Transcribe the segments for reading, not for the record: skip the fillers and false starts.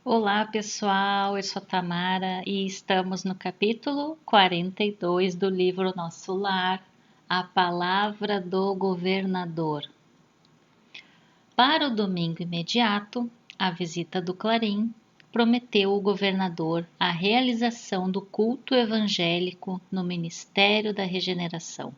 Olá pessoal, eu sou Tamara e estamos no capítulo 42 do livro Nosso Lar, A Palavra do Governador. Para o domingo imediato, a visita do Clarim prometeu ao governador a realização do culto evangélico no Ministério da Regeneração.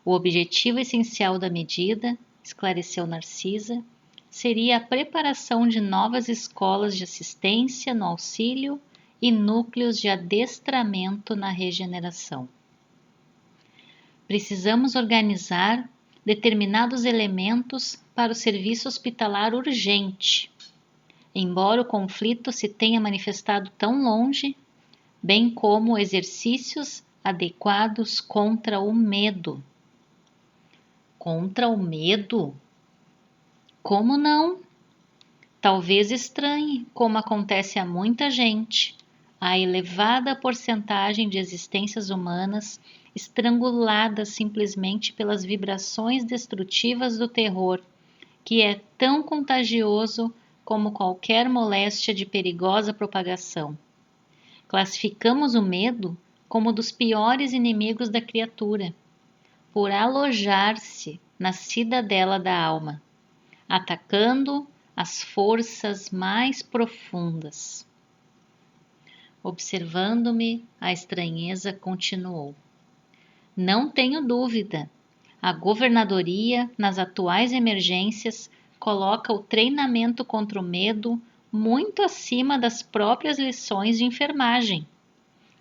O objetivo essencial da medida, esclareceu Narcisa, seria a preparação de novas escolas de assistência no auxílio e núcleos de adestramento na regeneração. Precisamos organizar determinados elementos para o serviço hospitalar urgente. Embora o conflito se tenha manifestado tão longe, bem como exercícios adequados contra o medo. Contra o medo? Como não? Talvez estranhe, como acontece a muita gente, a elevada porcentagem de existências humanas estranguladas simplesmente pelas vibrações destrutivas do terror, que é tão contagioso como qualquer moléstia de perigosa propagação. Classificamos o medo como dos piores inimigos da criatura, por alojar-se na cidadela da alma, atacando as forças mais profundas. Observando-me, a estranheza continuou. Não tenho dúvida, a governadoria, nas atuais emergências, coloca o treinamento contra o medo muito acima das próprias lições de enfermagem.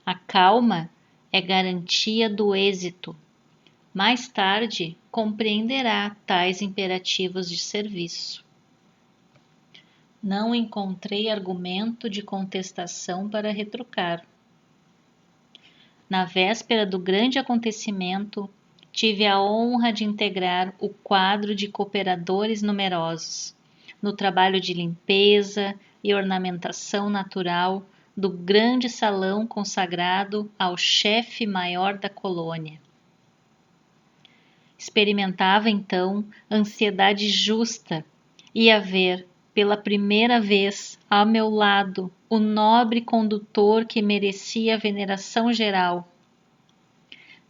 A calma é garantia do êxito. Mais tarde, compreenderá tais imperativos de serviço. Não encontrei argumento de contestação para retrucar. Na véspera do grande acontecimento, tive a honra de integrar o quadro de cooperadores numerosos, no trabalho de limpeza e ornamentação natural do grande salão consagrado ao chefe maior da colônia. Experimentava então ansiedade justa e a ver, pela primeira vez, ao meu lado, o nobre condutor que merecia a veneração geral.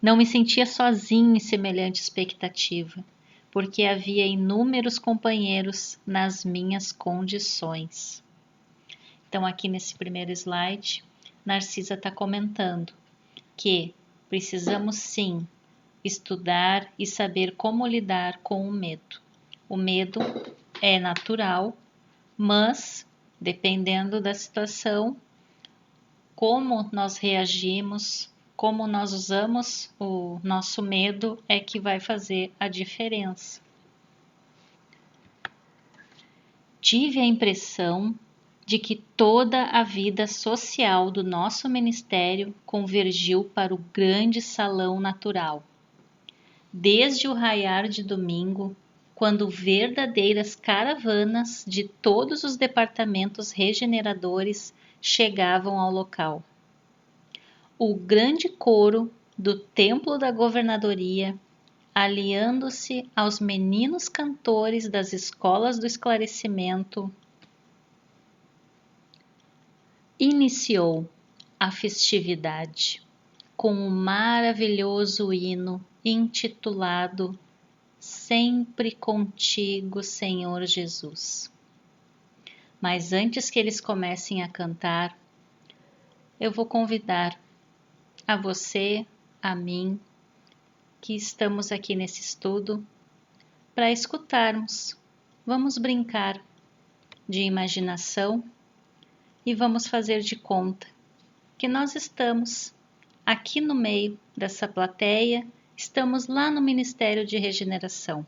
Não me sentia sozinho em semelhante expectativa, porque havia inúmeros companheiros nas minhas condições. Então, aqui nesse primeiro slide, Narcisa está comentando que precisamos sim estudar e saber como lidar com o medo. O medo é natural, mas, dependendo da situação, como nós reagimos, como nós usamos o nosso medo é que vai fazer a diferença. Tive a impressão de que toda a vida social do nosso ministério convergiu para o grande salão natural. Desde o raiar de domingo, quando verdadeiras caravanas de todos os departamentos regeneradores chegavam ao local. O grande coro do templo da governadoria, aliando-se aos meninos cantores das escolas do esclarecimento, iniciou a festividade com um maravilhoso hino intitulado Sempre Contigo, Senhor Jesus. Mas antes que eles comecem a cantar, eu vou convidar a você, a mim, que estamos aqui nesse estudo, para escutarmos. Vamos brincar de imaginação e vamos fazer de conta que nós estamos aqui no meio dessa plateia, estamos lá no Ministério de Regeneração.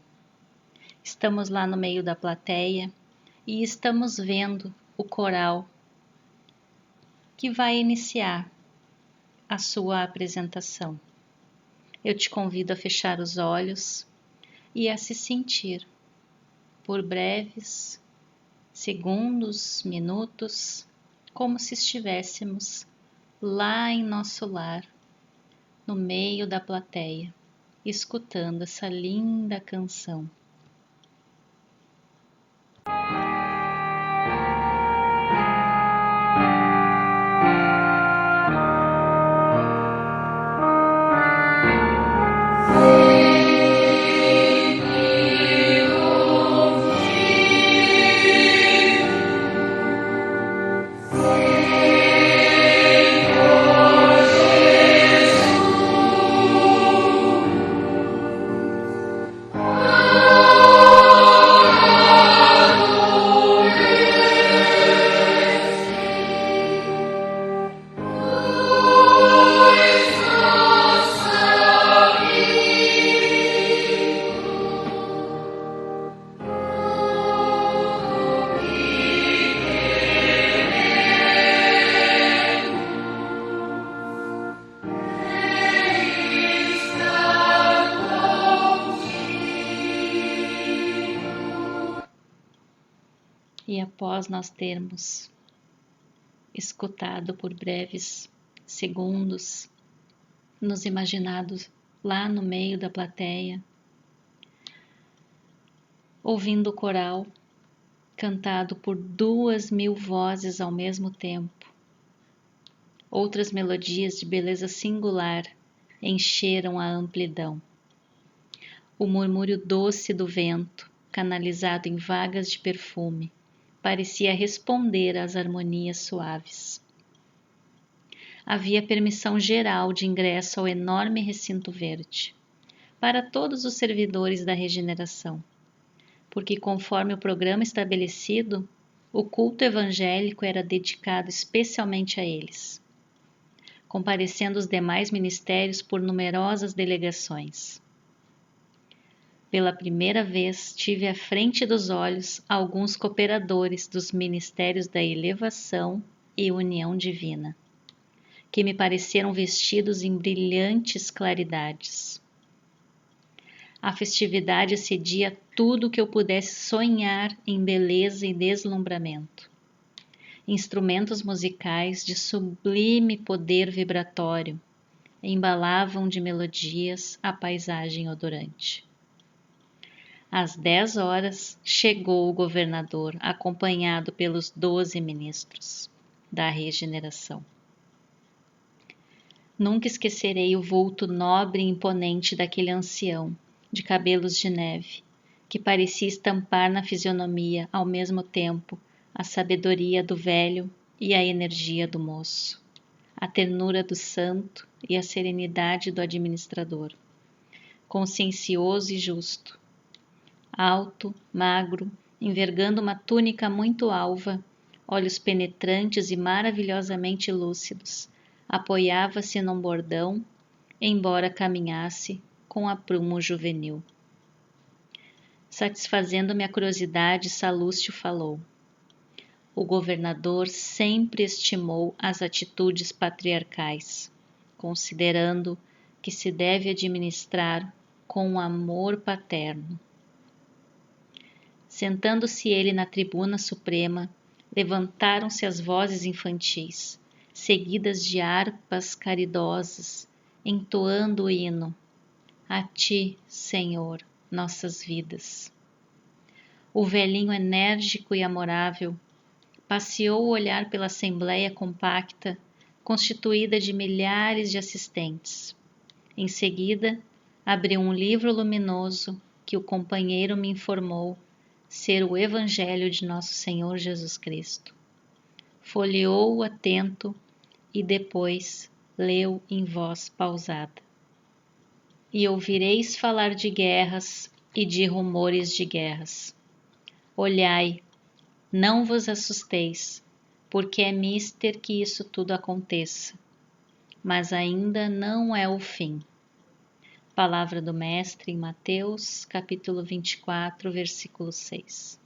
Estamos lá no meio da plateia e estamos vendo o coral que vai iniciar a sua apresentação. Eu te convido a fechar os olhos e a se sentir por breves segundos, minutos, como se estivéssemos lá em nosso lar, no meio da plateia, escutando essa linda canção. E após nós termos escutado por breves segundos, nos imaginados lá no meio da plateia, ouvindo o coral cantado por 2.000 vozes ao mesmo tempo, outras melodias de beleza singular encheram a amplidão. O murmúrio doce do vento, canalizado em vagas de perfume, parecia responder às harmonias suaves. Havia permissão geral de ingresso ao enorme recinto verde, para todos os servidores da regeneração, porque, conforme o programa estabelecido, o culto evangélico era dedicado especialmente a eles, comparecendo os demais ministérios por numerosas delegações. Pela primeira vez tive à frente dos olhos alguns cooperadores dos ministérios da elevação e união divina, que me pareceram vestidos em brilhantes claridades. A festividade excedia tudo o que eu pudesse sonhar em beleza e deslumbramento. Instrumentos musicais de sublime poder vibratório embalavam de melodias a paisagem odorante. Às 10 horas chegou o governador, acompanhado pelos 12 ministros da regeneração. Nunca esquecerei o vulto nobre e imponente daquele ancião, de cabelos de neve, que parecia estampar na fisionomia, ao mesmo tempo, a sabedoria do velho e a energia do moço, a ternura do santo e a serenidade do administrador, consciencioso e justo. Alto, magro, envergando uma túnica muito alva, olhos penetrantes e maravilhosamente lúcidos, apoiava-se num bordão, embora caminhasse com aprumo juvenil. Satisfazendo minha curiosidade, Salúcio falou. O governador sempre estimou as atitudes patriarcais, considerando que se deve administrar com amor paterno. Sentando-se ele na tribuna suprema, levantaram-se as vozes infantis, seguidas de harpas caridosas, entoando o hino: A ti, Senhor, nossas vidas. O velhinho enérgico e amorável passeou o olhar pela assembleia compacta, constituída de milhares de assistentes. Em seguida, abriu um livro luminoso que o companheiro me informou ser o Evangelho de Nosso Senhor Jesus Cristo. Folheou-o atento e depois leu em voz pausada. E ouvireis falar de guerras e de rumores de guerras. Olhai, não vos assusteis, porque é mister que isso tudo aconteça, mas ainda não é o fim. Palavra do Mestre em Mateus, capítulo 24, versículo 6.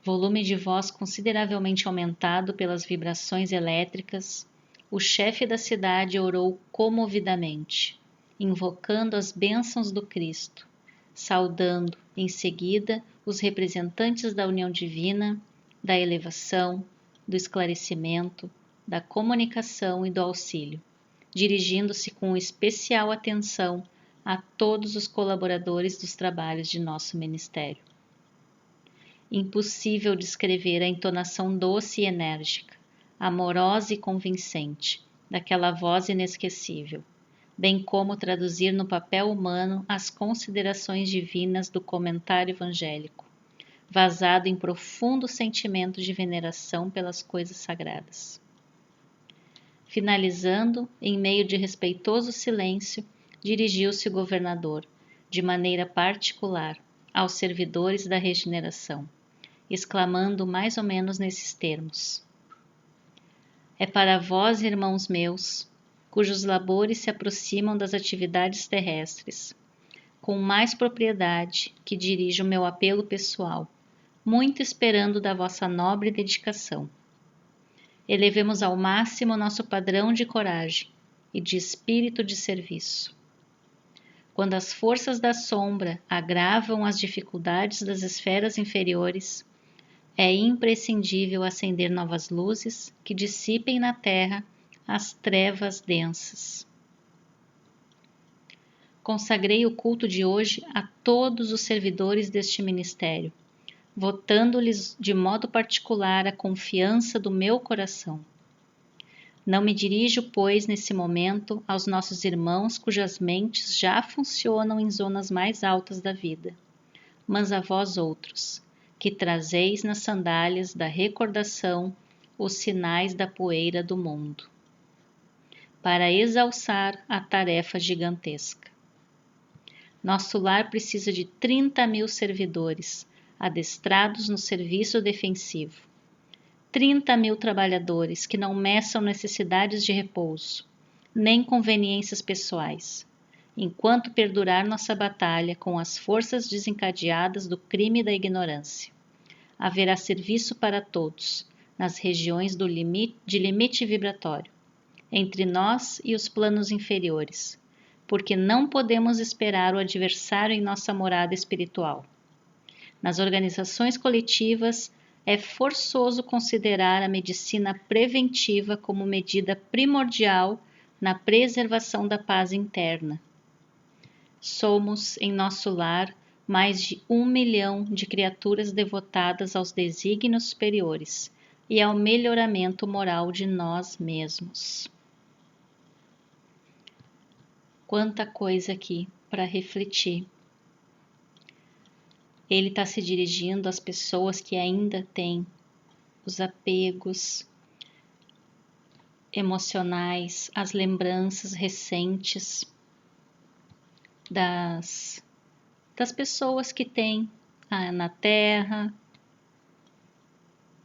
Volume de voz consideravelmente aumentado pelas vibrações elétricas, o chefe da cidade orou comovidamente, invocando as bênçãos do Cristo, saudando, em seguida, os representantes da união divina, da elevação, do esclarecimento, da comunicação e do auxílio, dirigindo-se com especial atenção a todos os colaboradores dos trabalhos de nosso ministério. Impossível descrever a entonação doce e enérgica, amorosa e convincente daquela voz inesquecível, bem como traduzir no papel humano as considerações divinas do comentário evangélico, vazado em profundo sentimento de veneração pelas coisas sagradas. Finalizando, em meio de respeitoso silêncio, dirigiu-se o governador, de maneira particular, aos servidores da regeneração, exclamando mais ou menos nesses termos: É para vós, irmãos meus, cujos labores se aproximam das atividades terrestres, com mais propriedade que dirijo o meu apelo pessoal, muito esperando da vossa nobre dedicação. Elevemos ao máximo nosso padrão de coragem e de espírito de serviço. Quando as forças da sombra agravam as dificuldades das esferas inferiores, é imprescindível acender novas luzes que dissipem na Terra as trevas densas. Consagrei o culto de hoje a todos os servidores deste ministério, votando-lhes de modo particular a confiança do meu coração. Não me dirijo, pois, nesse momento, aos nossos irmãos cujas mentes já funcionam em zonas mais altas da vida, mas a vós outros, que trazeis nas sandálias da recordação os sinais da poeira do mundo, para exalçar a tarefa gigantesca. Nosso lar precisa de 30.000 servidores, adestrados no serviço defensivo. 30.000 trabalhadores que não meçam necessidades de repouso, nem conveniências pessoais, enquanto perdurar nossa batalha com as forças desencadeadas do crime e da ignorância. Haverá serviço para todos, nas regiões de limite vibratório, entre nós e os planos inferiores, porque não podemos esperar o adversário em nossa morada espiritual. Nas organizações coletivas, é forçoso considerar a medicina preventiva como medida primordial na preservação da paz interna. Somos, em nosso lar, mais de 1 milhão de criaturas devotadas aos desígnios superiores e ao melhoramento moral de nós mesmos. Quanta coisa aqui para refletir. Ele está se dirigindo às pessoas que ainda têm os apegos emocionais, as lembranças recentes das pessoas que têm na Terra.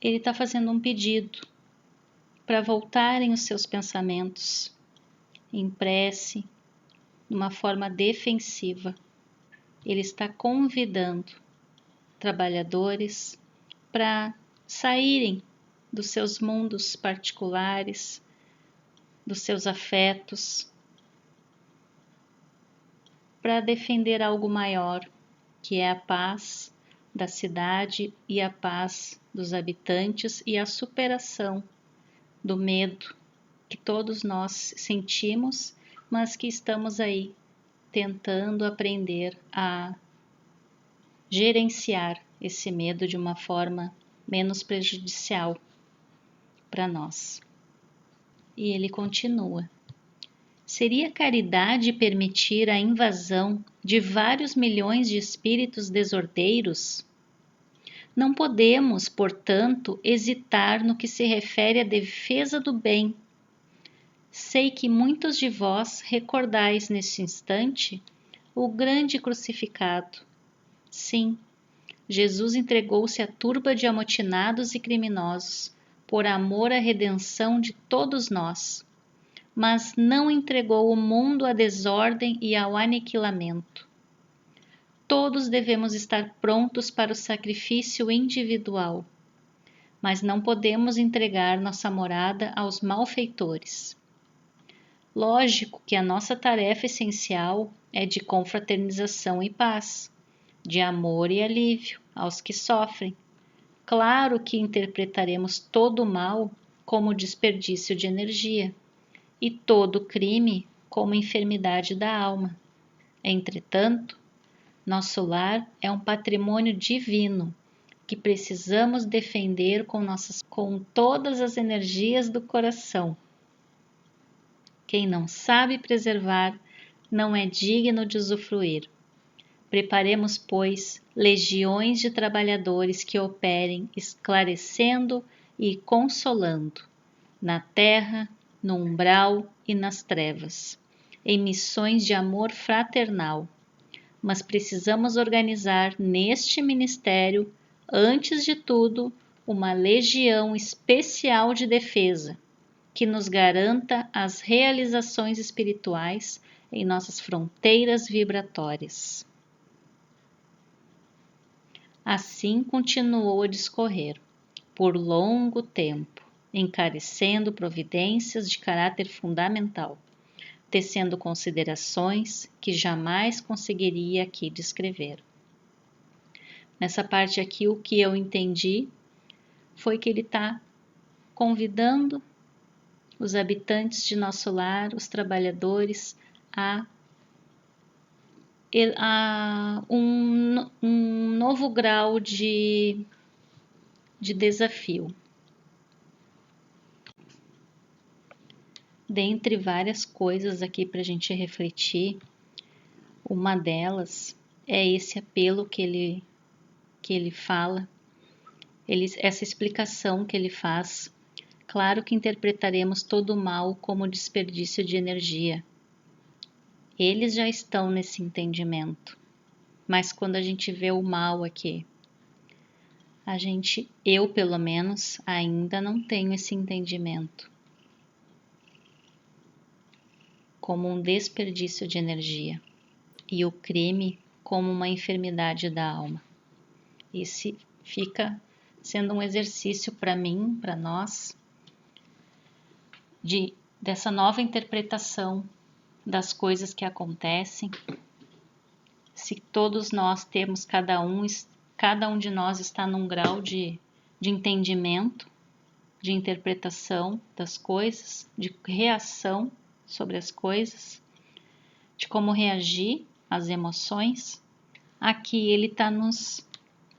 Ele está fazendo um pedido para voltarem os seus pensamentos em prece, de uma forma defensiva. Ele está convidando trabalhadores para saírem dos seus mundos particulares, dos seus afetos, para defender algo maior, que é a paz da cidade e a paz dos habitantes e a superação do medo que todos nós sentimos, mas que estamos aí tentando aprender a gerenciar esse medo de uma forma menos prejudicial para nós. E ele continua: seria caridade permitir a invasão de vários milhões de espíritos desordeiros? Não podemos, portanto, hesitar no que se refere à defesa do bem. Sei que muitos de vós recordais neste instante o grande crucificado. Sim, Jesus entregou-se à turba de amotinados e criminosos por amor à redenção de todos nós, mas não entregou o mundo à desordem e ao aniquilamento. Todos devemos estar prontos para o sacrifício individual, mas não podemos entregar nossa morada aos malfeitores. Lógico que a nossa tarefa essencial é de confraternização e paz, de amor e alívio aos que sofrem. Claro que interpretaremos todo o mal como desperdício de energia e todo crime como enfermidade da alma. Entretanto, nosso lar é um patrimônio divino que precisamos defender com todas as energias do coração. Quem não sabe preservar não é digno de usufruir. Preparemos, pois, legiões de trabalhadores que operem esclarecendo e consolando, na terra, no umbral e nas trevas, em missões de amor fraternal. Mas precisamos organizar neste ministério, antes de tudo, uma legião especial de defesa, que nos garanta as realizações espirituais em nossas fronteiras vibratórias. Assim continuou a discorrer, por longo tempo, encarecendo providências de caráter fundamental, tecendo considerações que jamais conseguiria aqui descrever. Nessa parte aqui, o que eu entendi foi que ele está convidando os habitantes de nosso lar, os trabalhadores, a um novo grau de desafio. Dentre várias coisas aqui para a gente refletir, uma delas é esse apelo que ele fala, essa explicação que ele faz. Claro que interpretaremos todo o mal como desperdício de energia. Eles já estão nesse entendimento, mas quando a gente vê o mal aqui, eu pelo menos, ainda não tenho esse entendimento como um desperdício de energia e o crime como uma enfermidade da alma. Esse fica sendo um exercício para mim, para nós, dessa nova interpretação das coisas que acontecem. Se todos nós temos, cada um de nós está num grau de entendimento, de interpretação das coisas, de reação sobre as coisas, de como reagir às emoções. Aqui ele está nos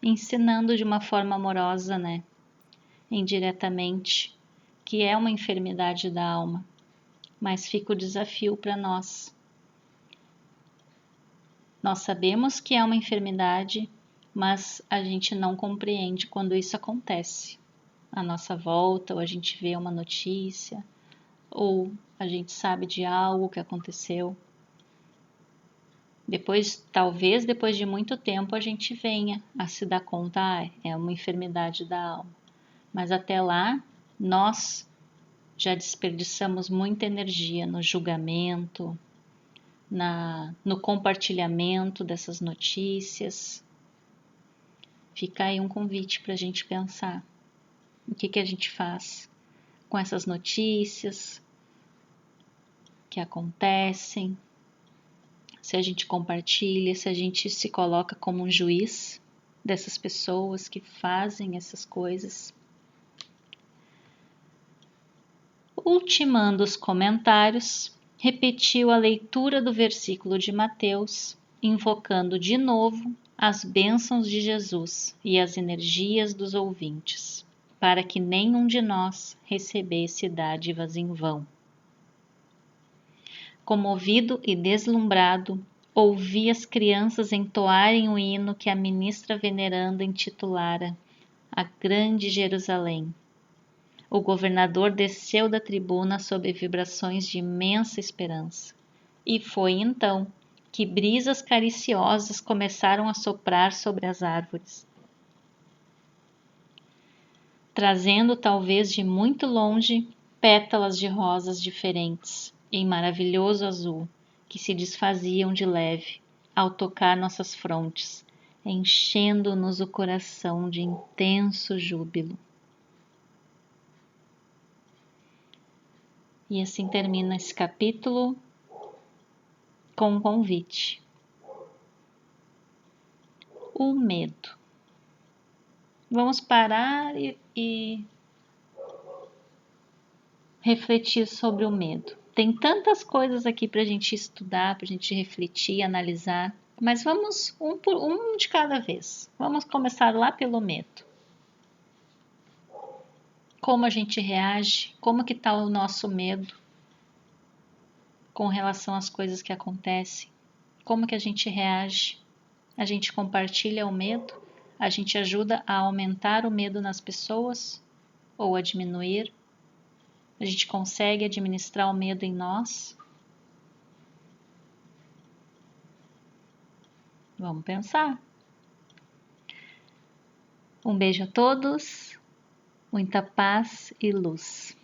ensinando de uma forma amorosa, né? Indiretamente, que é uma enfermidade da alma, mas fica o desafio para nós. Nós sabemos que é uma enfermidade, mas a gente não compreende quando isso acontece à nossa volta, ou a gente vê uma notícia, ou a gente sabe de algo que aconteceu. Talvez depois de muito tempo a gente venha a se dar conta, é uma enfermidade da alma. Mas até lá, nós já desperdiçamos muita energia no julgamento, no compartilhamento dessas notícias. Fica aí um convite para a gente pensar o que a gente faz com essas notícias que acontecem, se a gente compartilha, se a gente se coloca como um juiz dessas pessoas que fazem essas coisas. Ultimando os comentários, repetiu a leitura do versículo de Mateus, invocando de novo as bênçãos de Jesus e as energias dos ouvintes, para que nenhum de nós recebesse dádivas em vão. Comovido e deslumbrado, ouvi as crianças entoarem o hino que a ministra veneranda intitulara A Grande Jerusalém. O governador desceu da tribuna sob vibrações de imensa esperança. E foi então que brisas cariciosas começaram a soprar sobre as árvores, trazendo talvez de muito longe pétalas de rosas diferentes, em maravilhoso azul, que se desfaziam de leve ao tocar nossas frontes, enchendo-nos o coração de intenso júbilo. E assim termina esse capítulo com um convite. O medo. Vamos parar e refletir sobre o medo. Tem tantas coisas aqui para a gente estudar, para a gente refletir, analisar, mas vamos um de cada vez. Vamos começar lá pelo medo. Como a gente reage, como que está o nosso medo com relação às coisas que acontecem, como que a gente reage, a gente compartilha o medo, a gente ajuda a aumentar o medo nas pessoas ou a diminuir, a gente consegue administrar o medo em nós? Vamos pensar. Um beijo a todos, muita paz e luz.